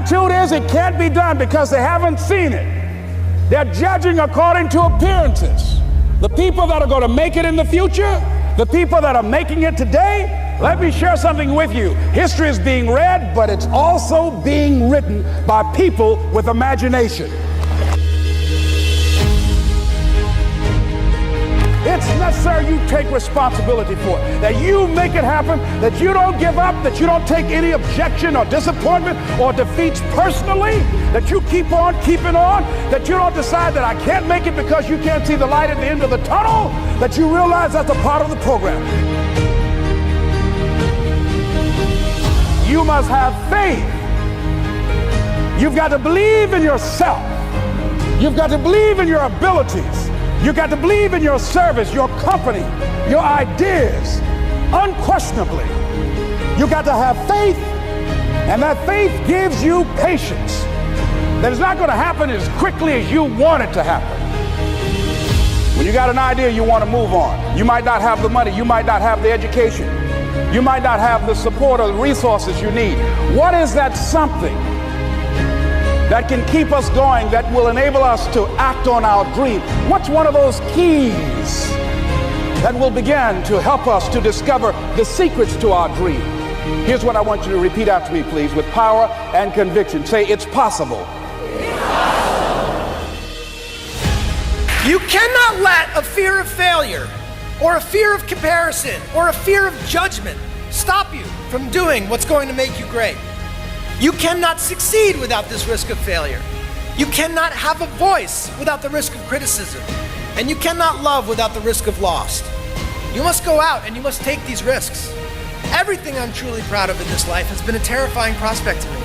attitude is it can't be done because they haven't seen it. They're judging according to appearances. The people that are going to make it in the future, the people that are making it today, let me share something with you. History is being read, but it's also being written by people with imagination. It's necessary you take responsibility for it, that you make it happen, that you don't give up, that you don't take any objection or disappointment or defeats personally, that you keep on keeping on, that you don't decide that I can't make it because you can't see the light at the end of the tunnel, that you realize that's a part of the program. You must have faith. You've got to believe in yourself. You've got to believe in your abilities. You've got to believe in your service, your company, your ideas, unquestionably. You've got to have faith, and that faith gives you patience. That it's not going to happen as quickly as you want it to happen. When you got an idea, you want to move on. You might not have the money. You might not have the education. You might not have the support or the resources you need. What is that something that can keep us going, that will enable us to act on our dream? What's one of those keys that will begin to help us to discover the secrets to our dream? Here's what I want you to repeat after me, please, with power and conviction. Say, it's possible. It's possible. You cannot let a fear of failure or a fear of comparison or a fear of judgment stop you from doing what's going to make you great. You cannot succeed without this risk of failure. You cannot have a voice without the risk of criticism. And you cannot love without the risk of loss. You must go out and you must take these risks. Everything I'm truly proud of in this life has been a terrifying prospect to me.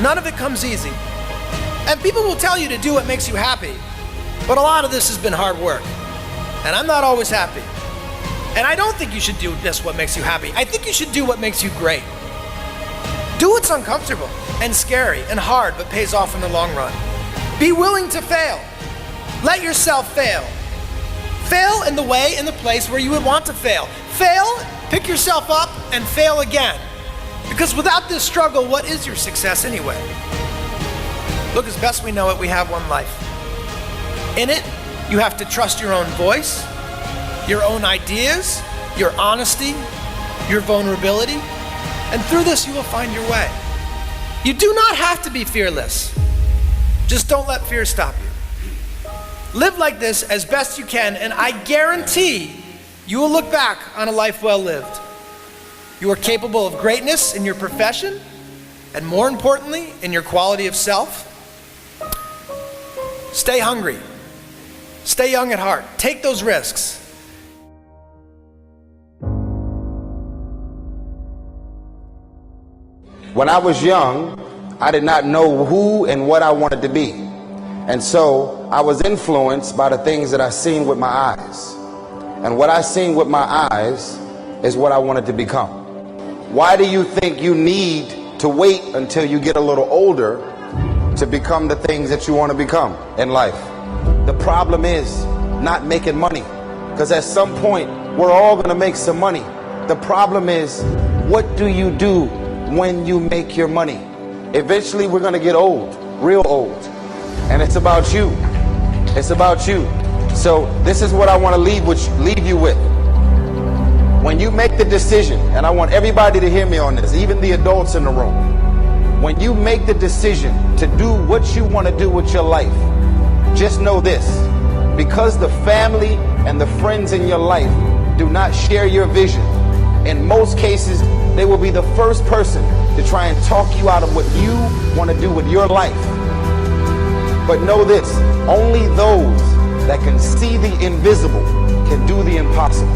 None of it comes easy. And people will tell you to do what makes you happy, but a lot of this has been hard work. And I'm not always happy. And I don't think you should do just what makes you happy. I think you should do what makes you great. Do what's uncomfortable and scary and hard, but pays off in the long run. Be willing to fail. Let yourself fail. Fail in the way, in the place where you would want to fail. Fail, pick yourself up, and fail again. Because without this struggle, what is your success anyway? Look, as best we know it, we have one life. In it, you have to trust your own voice, your own ideas, your honesty, your vulnerability. And through this, you will find your way. You do not have to be fearless. Just don't let fear stop you. Live like this as best you can, and I guarantee you will look back on a life well lived. You are capable of greatness in your profession, and more importantly, in your quality of self. Stay hungry. Stay young at heart. Take those risks. When I was young, I did not know who and what I wanted to be. And so I was influenced by the things that I seen with my eyes. And what I seen with my eyes is what I wanted to become. Why do you think you need to wait until you get a little older to become the things that you want to become in life? The problem is not making money, because at some point we're all going to make some money. The problem is, what do you do when you make your money? Eventually we're going to get old, real old, and it's about you. It's about you. So this is what I want to leave you with. When you make the decision, and I want everybody to hear me on this, even the adults in the room, when you make the decision to do what you want to do with your life, just know this: because the family and the friends in your life do not share your vision, in most cases they will be the first person to try and talk you out of what you want to do with your life. But know this: only those that can see the invisible can do the impossible.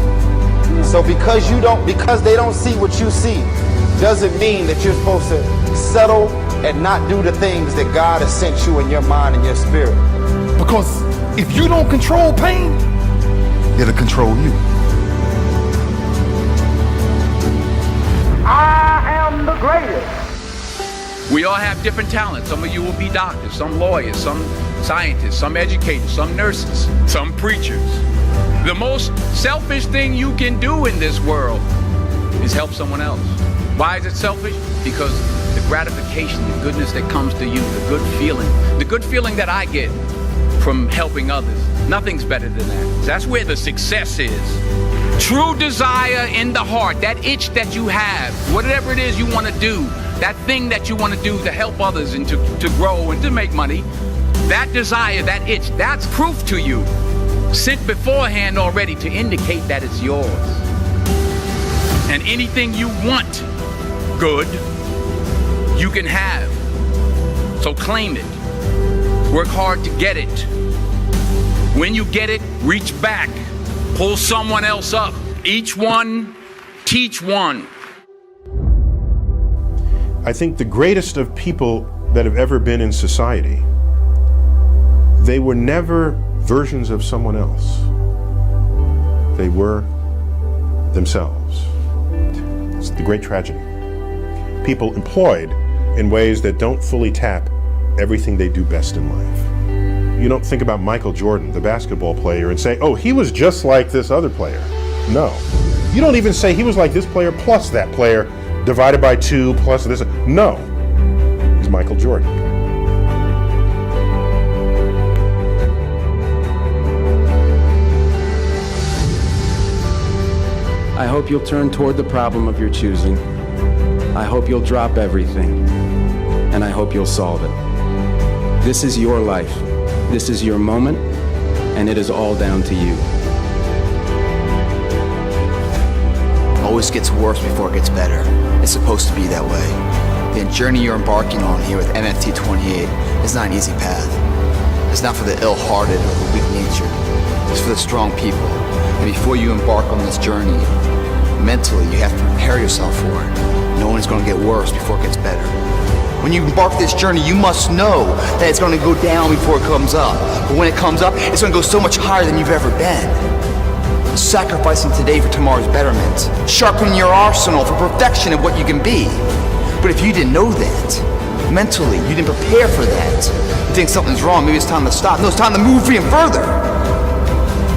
So because they don't see what you see, doesn't mean that you're supposed to settle and not do the things that God has sent you in your mind and your spirit. Because if you don't control pain, it'll control you. I am the greatest. We all have different talents. Some of you will be doctors, some lawyers, some scientists, some educators, some nurses, some preachers. The most selfish thing you can do in this world is help someone else. Why is it selfish? Because if gratification, the goodness that comes to you, the good feeling that I get from helping others. Nothing's better than that. That's where the success is. True desire in the heart, that itch that you have, whatever it is you want to do, that thing that you want to do to help others and to grow and to make money, that desire, that itch, that's proof to you, sent beforehand already to indicate that it's yours. And anything you want good, you can have. So claim it. Work hard to get it. When you get it, reach back. Pull someone else up. Each one, teach one. I think the greatest of people that have ever been in society, they were never versions of someone else. They were themselves. It's the great tragedy. People employed in ways that don't fully tap everything they do best in life. You don't think about Michael Jordan, the basketball player, and say, oh, he was just like this other player. No. You don't even say he was like this player plus that player divided by 2 plus this. No. He's Michael Jordan. I hope you'll turn toward the problem of your choosing. I hope you'll drop everything, and I hope you'll solve it. This is your life. This is your moment, and it is all down to you. Always gets worse before it gets better. It's supposed to be that way. The journey you're embarking on here with MFT 28 is not an easy path. It's not for the ill-hearted or the weak-natured. It's for the strong people. And before you embark on this journey, mentally you have to prepare yourself for it, knowing it's going to get worse before it gets better. When you embark this journey, you must know that it's going to go down before it comes up. But when it comes up, it's going to go so much higher than you've ever been. Sacrificing today for tomorrow's betterment. Sharpening your arsenal for perfection of what you can be. But if you didn't know that, mentally, you didn't prepare for that, you think something's wrong, maybe it's time to stop. No, it's time to move even further.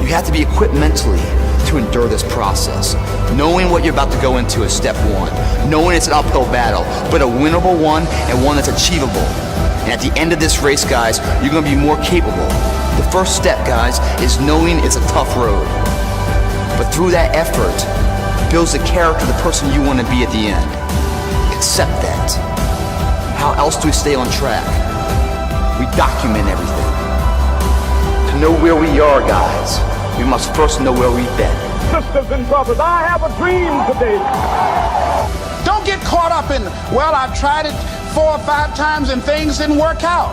You have to be equipped mentally to endure this process. Knowing what you're about to go into is step one. Knowing it's an uphill battle, but a winnable one and one that's achievable. And at the end of this race, guys, you're going to be more capable. The first step, guys, is knowing it's a tough road. But through that effort, builds the character of the person you want to be at the end. Accept that. How else do we stay on track? We document everything. To know where we are, guys, we must first know where we've been. Sisters and brothers, I have a dream today. Don't get caught up in, well, I've tried it 4 or 5 times and things didn't work out.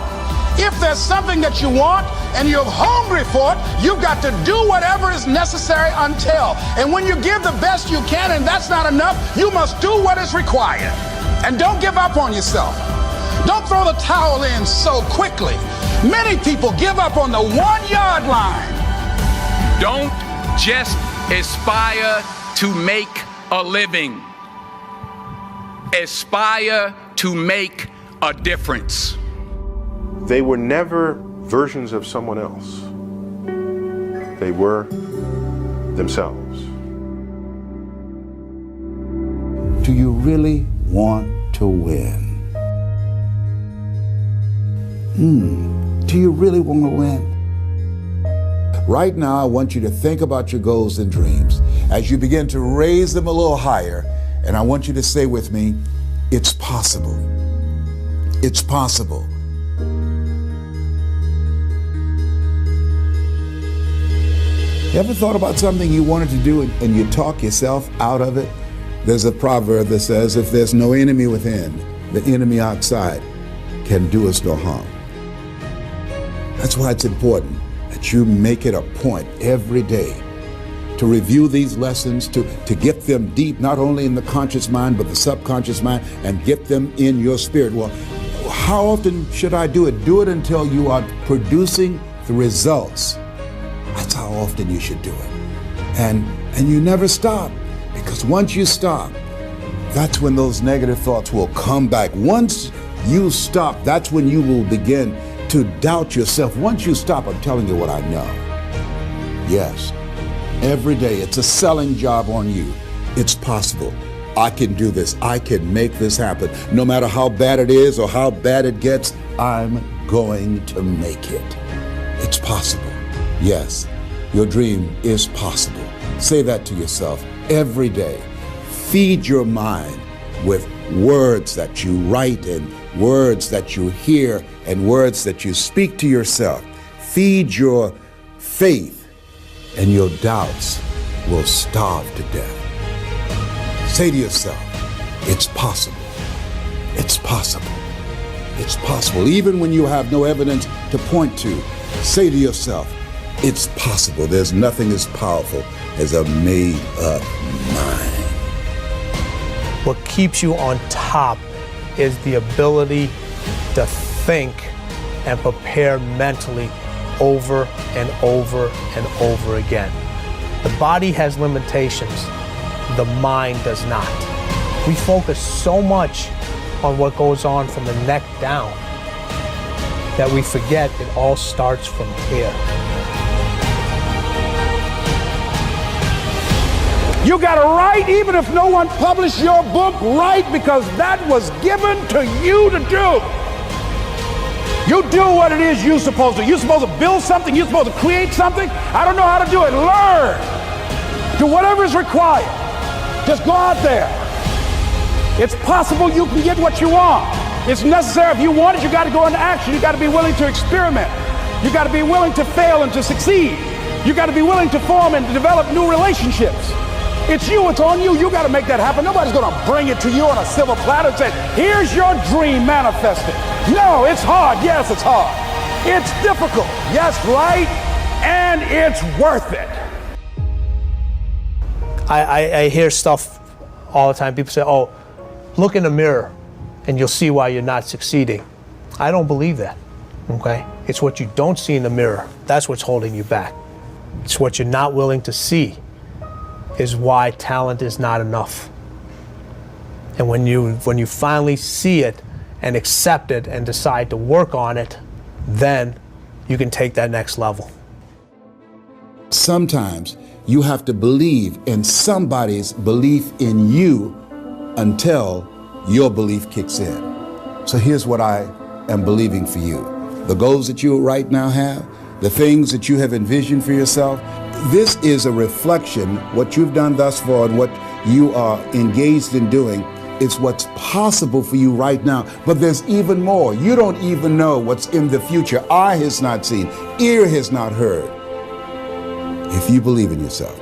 If there's something that you want and you're hungry for it, you've got to do whatever is necessary until. And when you give the best you can and that's not enough, you must do what is required. And don't give up on yourself. Don't throw the towel in so quickly. Many people give up on the 1-yard line. Don't just aspire to make a living. Aspire to make a difference. They were never versions of someone else. They were themselves. Do you really want to win? Do you really want to win? Right now, I want you to think about your goals and dreams as you begin to raise them a little higher. And I want you to say with me, it's possible. It's possible. You ever thought about something you wanted to do and you talk yourself out of it? There's a proverb that says, if there's no enemy within, the enemy outside can do us no harm. That's why it's important that you make it a point every day to review these lessons, to get them deep, not only in the conscious mind, but the subconscious mind, and get them in your spirit. Well, how often should I do it? Do it until you are producing the results. That's how often you should do it. And you never stop, because once you stop, that's when those negative thoughts will come back. Once you stop, that's when you will begin to doubt yourself. Once you stop, I'm telling you what I know. Yes, every day it's a selling job on you. It's possible. I can do this. I can make this happen. No matter how bad it is or how bad it gets, I'm going to make it. It's possible. Yes, your dream is possible. Say that to yourself every day. Feed your mind with words that you write and words that you hear and words that you speak to yourself. Feed your faith and your doubts will starve to death. Say to yourself, it's possible. It's possible. It's possible. Even when you have no evidence to point to, say to yourself, it's possible. There's nothing as powerful as a made-up mind. What keeps you on top is the ability to think and prepare mentally over and over and over again. The body has limitations. The mind does not. We focus so much on what goes on from the neck down that we forget it all starts from here. You got to write, even if no one published your book, write, because that was given to you to do. You do what it is you're supposed to. You're supposed to build something. You're supposed to create something. I don't know how to do it. Learn. Do whatever is required. Just go out there. It's possible you can get what you want. It's necessary. If you want it, you got to go into action. You got to be willing to experiment. You got to be willing to fail and to succeed. You got to be willing to form and to develop new relationships. It's you, it's on you. You got to make that happen. Nobody's going to bring it to you on a silver platter and say, here's your dream manifested. No, it's hard. Yes, it's hard. It's difficult. Yes, right? And it's worth it. I hear stuff all the time. People say, oh, look in the mirror and you'll see why you're not succeeding. I don't believe that, okay? It's what you don't see in the mirror. That's what's holding you back. It's what you're not willing to see is why talent is not enough. And when you finally see it and accept it and decide to work on it, then you can take that next level. Sometimes you have to believe in somebody's belief in you until your belief kicks in. So here's what I am believing for you. The goals that you right now have, the things that you have envisioned for yourself, this is a reflection, what you've done thus far and what you are engaged in doing. It's what's possible for you right now, but there's even more. You don't even know what's in the future. Eye has not seen, ear has not heard. If you believe in yourself,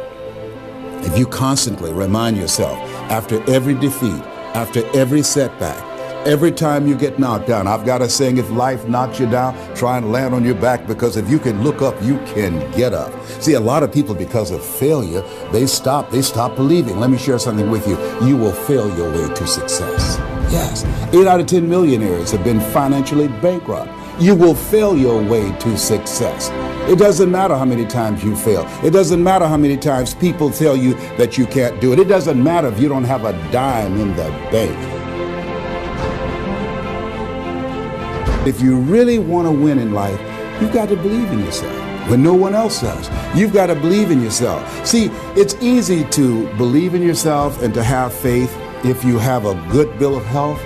if you constantly remind yourself after every defeat, after every setback, every time you get knocked down, I've got a saying, if life knocks you down, try and land on your back, because if you can look up, you can get up. See, a lot of people, because of failure, they stop believing. Let me share something with you. You will fail your way to success. Yes, 8 out of 10 millionaires have been financially bankrupt. You will fail your way to success. It doesn't matter how many times you fail. It doesn't matter how many times people tell you that you can't do it. It doesn't matter if you don't have a dime in the bank. If you really want to win in life, you've got to believe in yourself when no one else does. You've got to believe in yourself. See, it's easy to believe in yourself and to have faith if you have a good bill of health,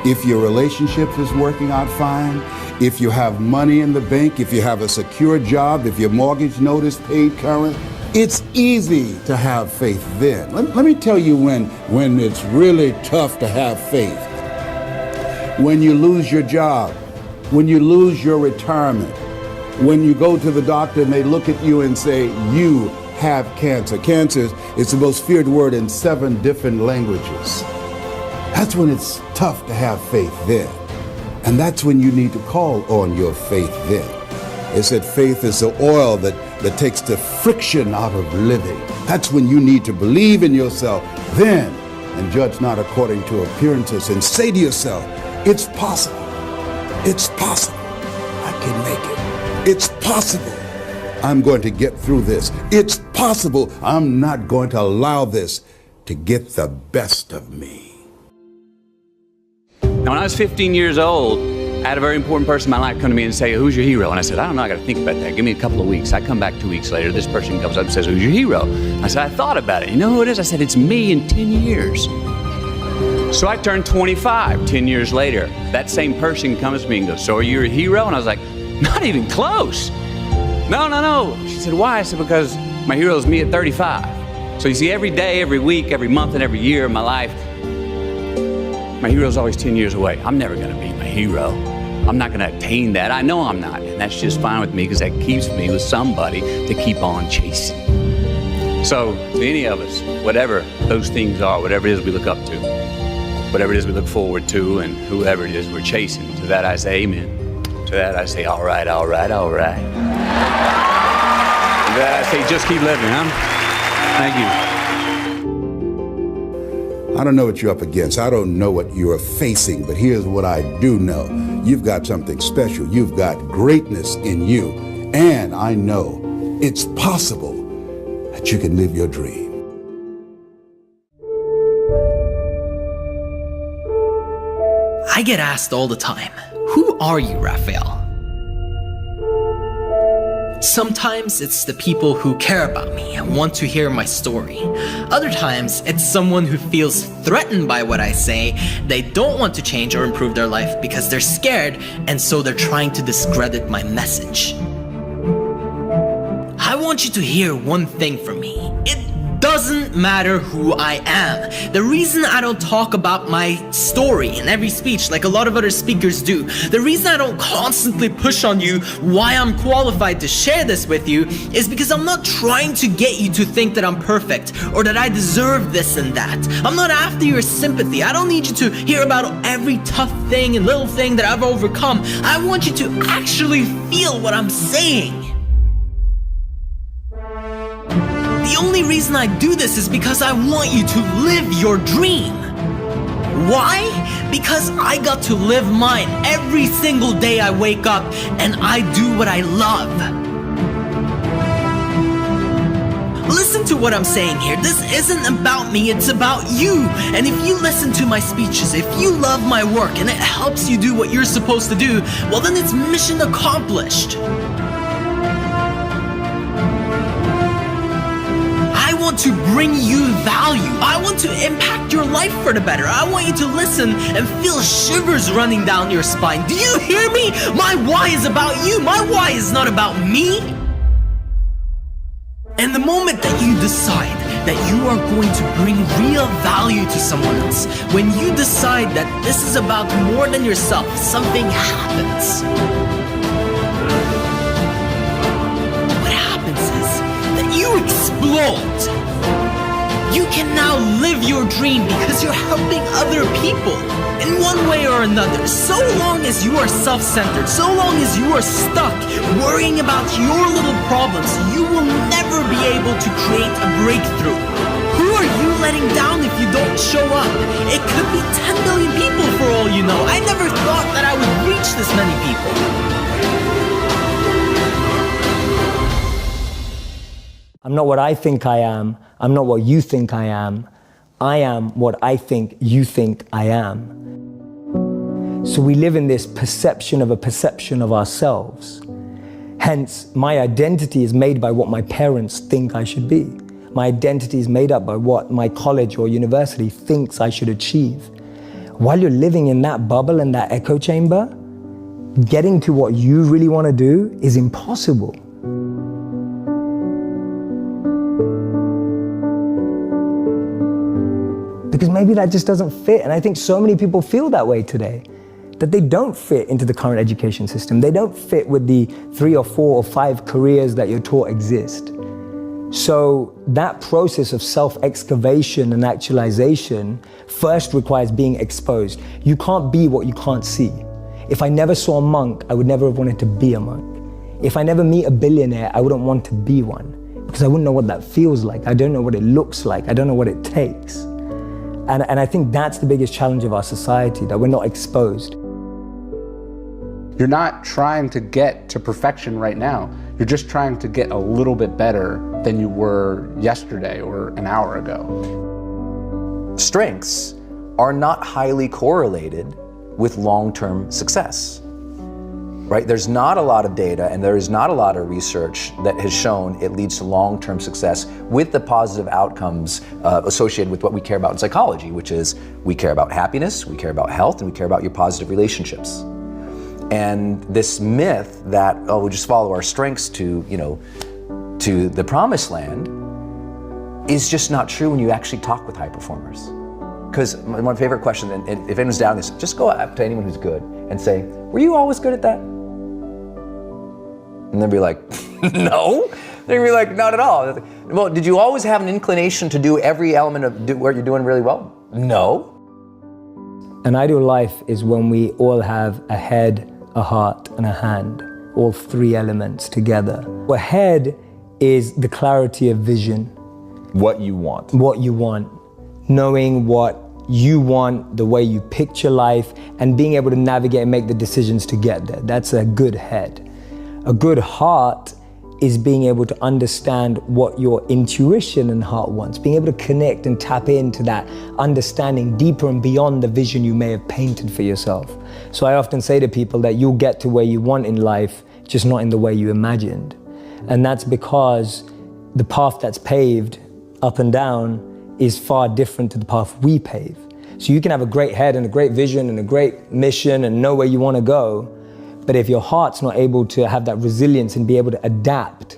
if your relationship is working out fine, if you have money in the bank, if you have a secure job, if your mortgage note is paid current. It's easy to have faith then. Let me tell you when it's really tough to have faith. When you lose your job, when you lose your retirement, when you go to the doctor and they look at you and say, you have cancer. Cancer is the most feared word in 7 different languages. That's when it's tough to have faith then. And that's when you need to call on your faith then. They said faith is the oil that takes the friction out of living. That's when you need to believe in yourself then and judge not according to appearances and say to yourself, it's possible. It's possible. I can make it. It's possible. I'm going to get through this. It's possible. I'm not going to allow this to get the best of me. Now, when I was 15 years old, I had a very important person in my life come to me and say, who's your hero? And I said, I don't know, I got to think about that. Give me a couple of weeks. I come back 2 weeks later. This person comes up and says, who's your hero? I said, I thought about it. You know who it is? I said, it's me in 10 years. So I turned 25 10 years later. That same person comes to me and goes, so are you a hero? And I was like, not even close. No. She said, why? I said, because my hero is me at 35. So you see, every day, every week, every month, and every year of my life, my hero's always 10 years away. I'm never gonna be my hero. I'm not gonna attain that. I know I'm not, and that's just fine with me because that keeps me with somebody to keep on chasing. So to any of us, whatever those things are, whatever it is we look up to, whatever it is we look forward to, and whoever it is we're chasing, to that I say amen. To that I say, all right. To that I say, just keep living, huh? Thank you. I don't know what you're up against. I don't know what you're facing, but here's what I do know. You've got something special. You've got greatness in you. And I know it's possible that you can live your dream. I get asked all the time, who are you, Raphael? Sometimes it's the people who care about me and want to hear my story. Other times, it's someone who feels threatened by what I say. They don't want to change or improve their life because they're scared, and so they're trying to discredit my message. I want you to hear one thing from me. It doesn't matter who I am. The reason I don't talk about my story in every speech like a lot of other speakers do, the reason I don't constantly push on you why I'm qualified to share this with you, is because I'm not trying to get you to think that I'm perfect or that I deserve this and that. I'm not after your sympathy. I don't need you to hear about every tough thing and little thing that I've overcome. I want you to actually feel what I'm saying. The only reason I do this is because I want you to live your dream. Why? Because I got to live mine every single day I wake up, and I do what I love. Listen to what I'm saying here. This isn't about me, it's about you. And if you listen to my speeches, if you love my work and it helps you do what you're supposed to do, well then it's mission accomplished. I want to bring you value. I want to impact your life for the better. I want you to listen and feel shivers running down your spine. Do you hear me? My why is about you. My why is not about me. And the moment that you decide that you are going to bring real value to someone else, when you decide that this is about more than yourself, something happens. What happens is that you explode. You can now live your dream because you're helping other people in one way or another. So long as you are self-centered, so long as you are stuck worrying about your little problems, you will never be able to create a breakthrough. Who are you letting down if you don't show up? It could be 10 million people for all you know. I never thought that I would reach this many people. I'm not what I think I am. I'm not what you think I am. I am what I think you think I am. So we live in this perception of ourselves. Hence, my identity is made by what my parents think I should be. My identity is made up by what my college or university thinks I should achieve. While you're living in that bubble and that echo chamber, getting to what you really want to do is impossible. Because maybe that just doesn't fit. And I think so many people feel that way today, that they don't fit into the current education system. They don't fit with the 3 or 4 or 5 careers that you're taught exist. So that process of self-excavation and actualization first requires being exposed. You can't be what you can't see. If I never saw a monk, I would never have wanted to be a monk. If I never meet a billionaire, I wouldn't want to be one, because I wouldn't know what that feels like. I don't know what it looks like. I don't know what it takes. And I think that's the biggest challenge of our society, that we're not exposed. You're not trying to get to perfection right now. You're just trying to get a little bit better than you were yesterday or an hour ago. Strengths are not highly correlated with long-term success. right? There's not a lot of data and there is not a lot of research that has shown it leads to long-term success with the positive outcomes associated with what we care about in psychology, which is we care about happiness, we care about health, and we care about your positive relationships. And this myth that, oh, we'll just follow our strengths to the promised land is just not true when you actually talk with high performers. Because my favorite question, and if anyone's down this, just go up to anyone who's good and say, were you always good at that? And they'll be like, no. They'll be like, not at all. Well, did you always have an inclination to do every element of what you're doing really well? No. An ideal life is when we all have a head, a heart, and a hand, all three elements together. A head is the clarity of vision. What you want. What you want. Knowing what you want, the way you picture life, and being able to navigate and make the decisions to get there. That's a good head. A good heart is being able to understand what your intuition and heart wants, being able to connect and tap into that understanding deeper and beyond the vision you may have painted for yourself. So I often say to people that you'll get to where you want in life, just not in the way you imagined. And that's because the path that's paved up and down is far different to the path we pave. So you can have a great head and a great vision and a great mission and know where you want to go, but if your heart's not able to have that resilience and be able to adapt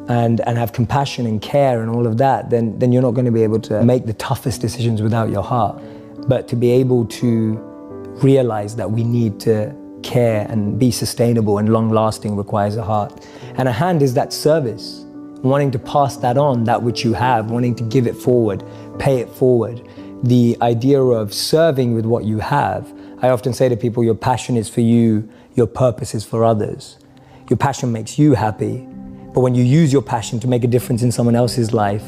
and have compassion and care and all of that, then you're not going to be able to make the toughest decisions without your heart. But to be able to realize that we need to care and be sustainable and long-lasting requires a heart. And a hand is that service, wanting to pass that on, that which you have, wanting to give it forward, pay it forward. The idea of serving with what you have, I often say to people, your passion is for you, your purpose is for others. Your passion makes you happy, but when you use your passion to make a difference in someone else's life,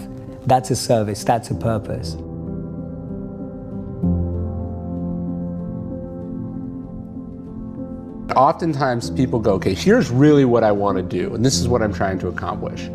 that's a service, that's a purpose. Oftentimes people go, okay, here's really what I want to do, and this is what I'm trying to accomplish.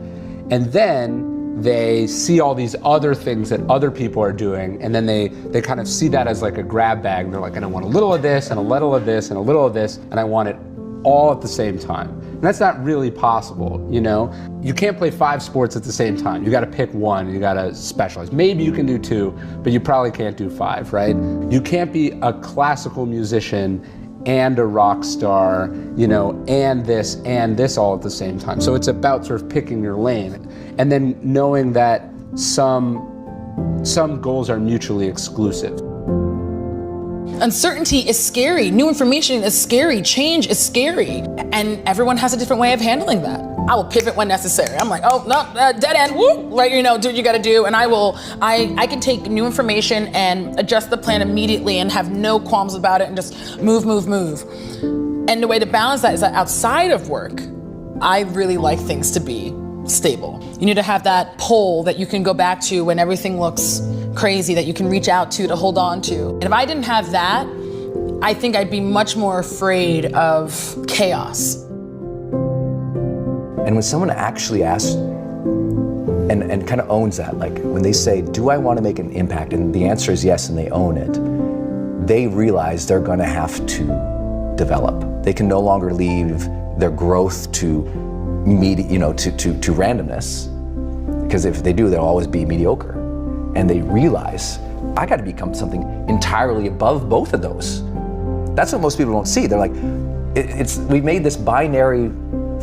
And then they see all these other things that other people are doing, and then they kind of see that as like a grab bag, and they're like, and I want a little of this, and a little of this, and a little of this, and I want it all at the same time. And that's not really possible, you know? You can't play 5 sports at the same time. You gotta pick one, you gotta specialize. Maybe you can do 2, but you probably can't do 5, right? You can't be a classical musician and a rock star, you know, and this all at the same time. So it's about sort of picking your lane, and then knowing that some goals are mutually exclusive. Uncertainty is scary. New information is scary. Change is scary. And everyone has a different way of handling that. I will pivot when necessary. I'm like, oh, no, dead end, whoop, right, you know, do what you gotta do. And I can take new information and adjust the plan immediately and have no qualms about it and just move. And the way to balance that is that outside of work, I really like things to be stable. You need to have that pole that you can go back to when everything looks crazy, that you can reach out to hold on to. And if I didn't have that, I think I'd be much more afraid of chaos. And when someone actually asks and kind of owns that, like when they say, do I want to make an impact? And the answer is yes, and they own it, they realize they're going to have to develop. They can no longer leave their growth to randomness, because if they do, they'll always be mediocre. And they realize, I got to become something entirely above both of those. That's what most people don't see. They're like, we made this binary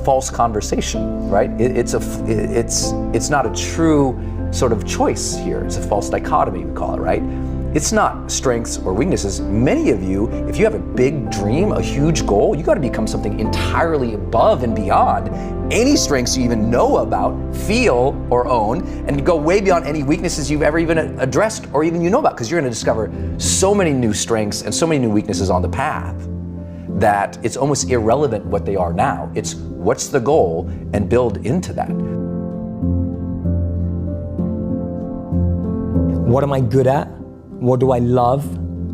false conversation, right? It's not a true sort of choice here. It's a false dichotomy, we call it, right? It's not strengths or weaknesses. Many of you, if you have a big dream, a huge goal, you got to become something entirely above and beyond any strengths you even know about, feel, or own, and go way beyond any weaknesses you've ever even addressed or even you know about, because you're going to discover so many new strengths and so many new weaknesses on the path that it's almost irrelevant what they are now. It's what's the goal and build into that. What am I good at? What do I love?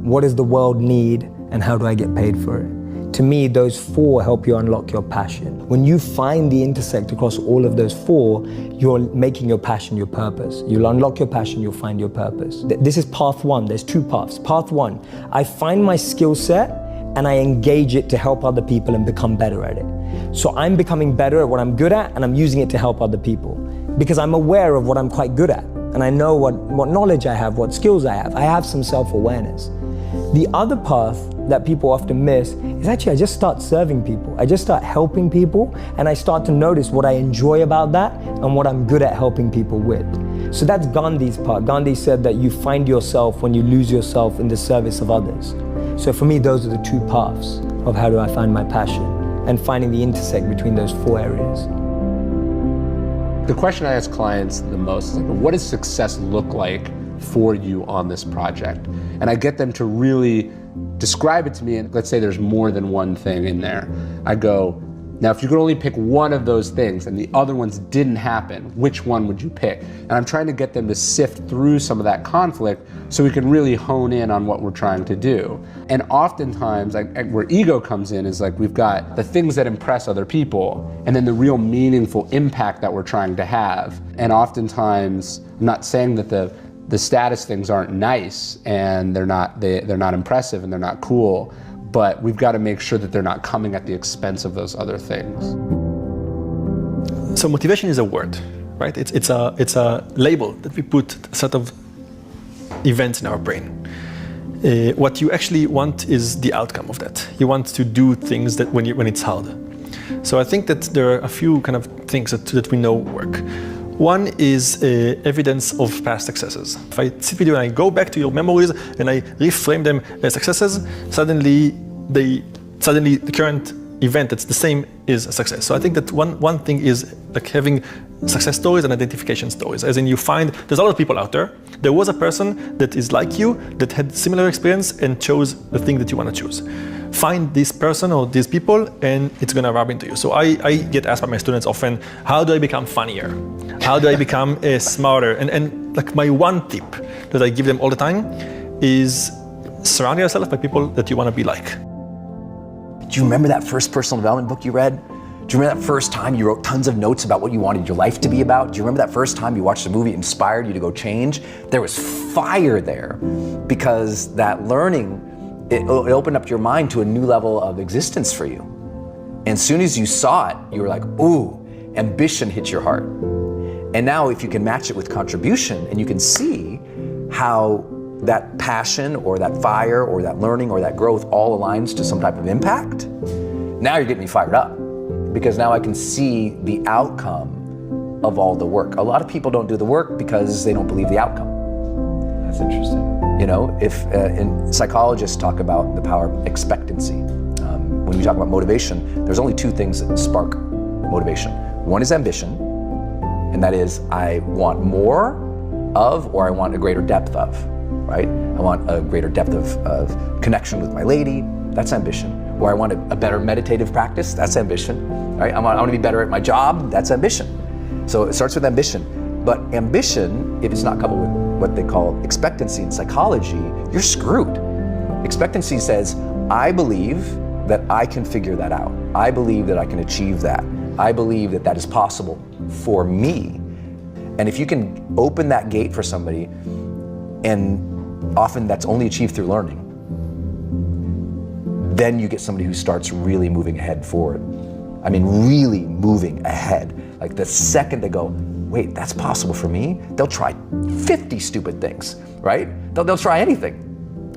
What does the world need? And how do I get paid for it? To me, those 4 help you unlock your passion. When you find the intersect across all of those 4, you're making your passion your purpose. You'll unlock your passion, you'll find your purpose. This is path 1, there's 2 paths. Path 1, I find my skill set and I engage it to help other people and become better at it. So I'm becoming better at what I'm good at, and I'm using it to help other people because I'm aware of what I'm quite good at, and I know what knowledge I have, what skills I have. I have some self-awareness. The other path that people often miss is actually I just start serving people. I just start helping people, and I start to notice what I enjoy about that and what I'm good at helping people with. So that's Gandhi's part. Gandhi said that you find yourself when you lose yourself in the service of others. So for me, those are the two paths of how do I find my passion and finding the intersect between those four areas. The question I ask clients the most is, what does success look like for you on this project? And I get them to really describe it to me, and let's say there's more than one thing in there. I go, now if you could only pick one of those things and the other ones didn't happen, which one would you pick? And I'm trying to get them to sift through some of that conflict so we can really hone in on what we're trying to do. And oftentimes, where ego comes in is like we've got the things that impress other people and then the real meaningful impact that we're trying to have. And oftentimes, I'm not saying that the status things aren't nice and they're not impressive and they're not cool, but we've got to make sure that they're not coming at the expense of those other things. So motivation is a word, right? It's a label that we put a set of events in our brain. What you actually want is the outcome of that. You want to do things that when it's hard. So I think that there are a few kind of things that we know work. One is evidence of past successes. If I sit with you and I go back to your memories and I reframe them as successes, suddenly the current event that's the same is a success. So I think that one thing is like having success stories and identification stories. As in, you find there's a lot of people out there. There was a person that is like you, that had similar experience and chose the thing that you want to choose. Find this person or these people and it's going to rub into you. So I get asked by my students often, how do I become funnier? How do I become smarter? And like my one tip that I give them all the time is surround yourself by people that you want to be like. Do you remember that first personal development book you read? Do you remember that first time you wrote tons of notes about what you wanted your life to be about? Do you remember that first time you watched a movie that inspired you to go change? There was fire there because that learning, it opened up your mind to a new level of existence for you. And as soon as you saw it, you were like, ooh, ambition hit your heart. And now if you can match it with contribution and you can see how that passion or that fire or that learning or that growth all aligns to some type of impact, now you're getting me fired up because now I can see the outcome of all the work. A lot of people don't do the work because they don't believe the outcome. That's interesting. You know, and psychologists talk about the power of expectancy. When we talk about motivation, there's only two things that spark motivation. One is ambition, and that is I want more of or I want a greater depth of, right? I want a greater depth of connection with my lady, that's ambition. Or I want a better meditative practice, that's ambition, right? I want to be better at my job, that's ambition. So it starts with ambition. But ambition, if it's not coupled with what they call expectancy in psychology, you're screwed. Expectancy says, I believe that I can figure that out. I believe that I can achieve that. I believe that that is possible for me. And if you can open that gate for somebody, and often that's only achieved through learning, then you get somebody who starts really moving ahead forward. I mean, really moving ahead. Like the second they go, wait, that's possible for me, they'll try 50 stupid things, right? They'll try anything.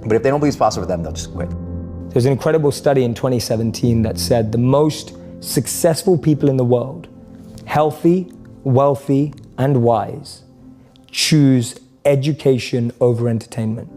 But if they don't believe it's possible for them, they'll just quit. There's an incredible study in 2017 that said the most successful people in the world, healthy, wealthy, and wise, choose education over entertainment.